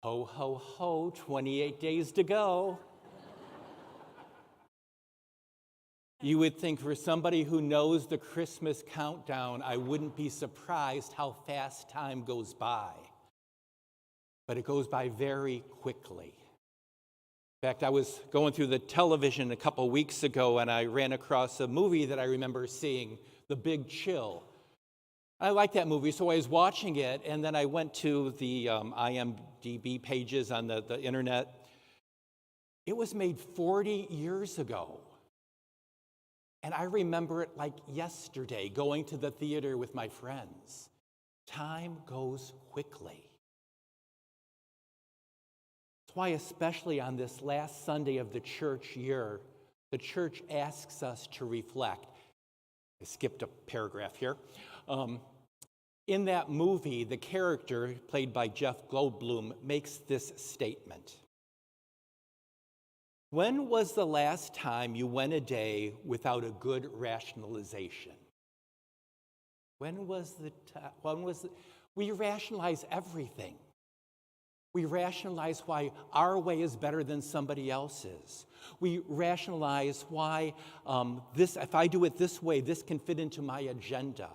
Ho, ho, ho, 28 days to go. You would think for somebody who knows the Christmas countdown, I wouldn't be surprised how fast time goes by. But it goes by very quickly. In fact, I was going through the television a couple weeks ago and I ran across a movie that I remember seeing, The Big Chill. I like that movie, so I was watching it, and then I went to the IMDb pages on the internet. It was made 40 years ago. And I remember it like yesterday, going to the theater with my friends. Time goes quickly. That's why, especially on this last Sunday of the church year, the church asks us to reflect. I skipped a paragraph here. In that movie, the character, played by Jeff Goldblum, makes this statement. When was the last time you went a day without a good rationalization? We rationalize everything. We rationalize why our way is better than somebody else's. We rationalize why if I do it this way, this can fit into my agenda.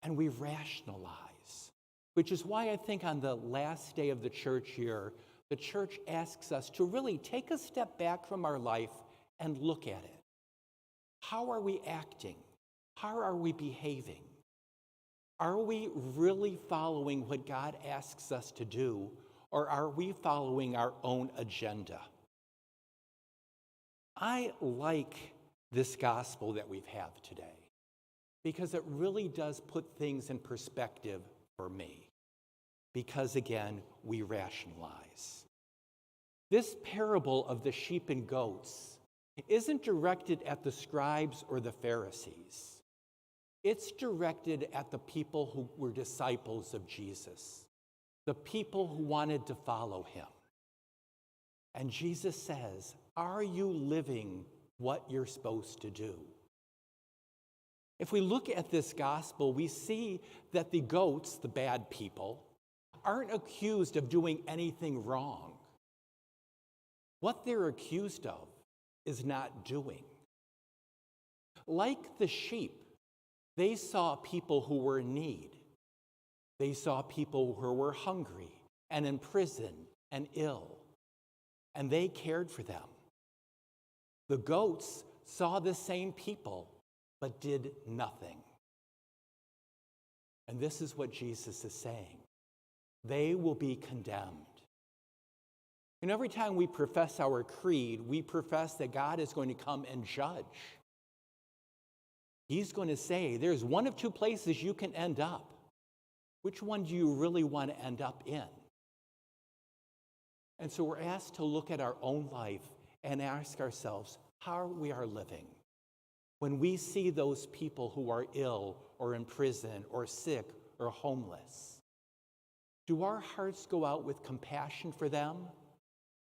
And we rationalize, which is why I think on the last day of the church year, the church asks us to really take a step back from our life and look at it. How are we acting? How are we behaving? Are we really following what God asks us to do, or are we following our own agenda? I like this gospel that we have today, because it really does put things in perspective for me. Because again, we rationalize. This parable of the sheep and goats isn't directed at the scribes or the Pharisees. It's directed at the people who were disciples of Jesus, the people who wanted to follow him. And Jesus says, are you living what you're supposed to do? If we look at this gospel, we see that the goats, the bad people, aren't accused of doing anything wrong. What they're accused of is not doing. Like the sheep, they saw people who were in need. They saw people who were hungry and in prison and ill, and they cared for them. The goats saw the same people but did nothing. And this is what Jesus is saying. They will be condemned. And every time we profess our creed, we profess that God is going to come and judge. He's going to say, there's one of two places you can end up. Which one do you really want to end up in? And so we're asked to look at our own life and ask ourselves how we are living. When we see those people who are ill or in prison or sick or homeless, do our hearts go out with compassion for them,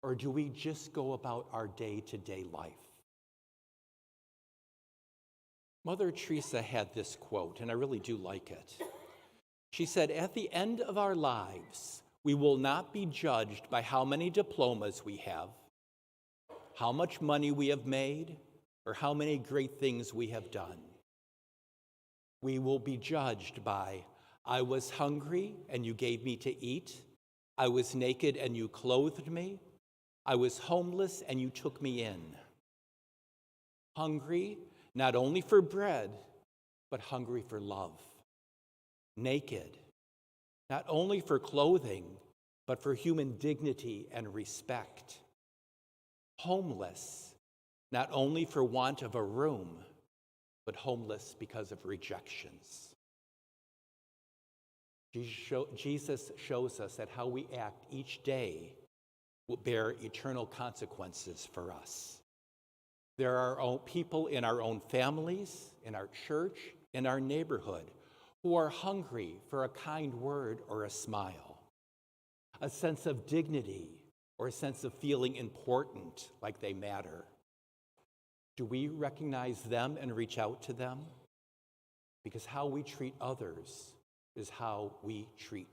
or do we just go about our day-to-day life? Mother Teresa had this quote, and I really do like it. She said, at the end of our lives, we will not be judged by how many diplomas we have, how much money we have made, or how many great things we have done. We will be judged by, I was hungry and you gave me to eat. I was naked and you clothed me. I was homeless and you took me in. Hungry, not only for bread, but hungry for love. Naked, not only for clothing, but for human dignity and respect. Homeless, not only for want of a room, but homeless because of rejections. Jesus shows us that how we act each day will bear eternal consequences for us. There are people in our own families, in our church, in our neighborhood, who are hungry for a kind word or a smile, a sense of dignity or a sense of feeling important, like they matter. Do we recognize them and reach out to them? Because how we treat others is how we treat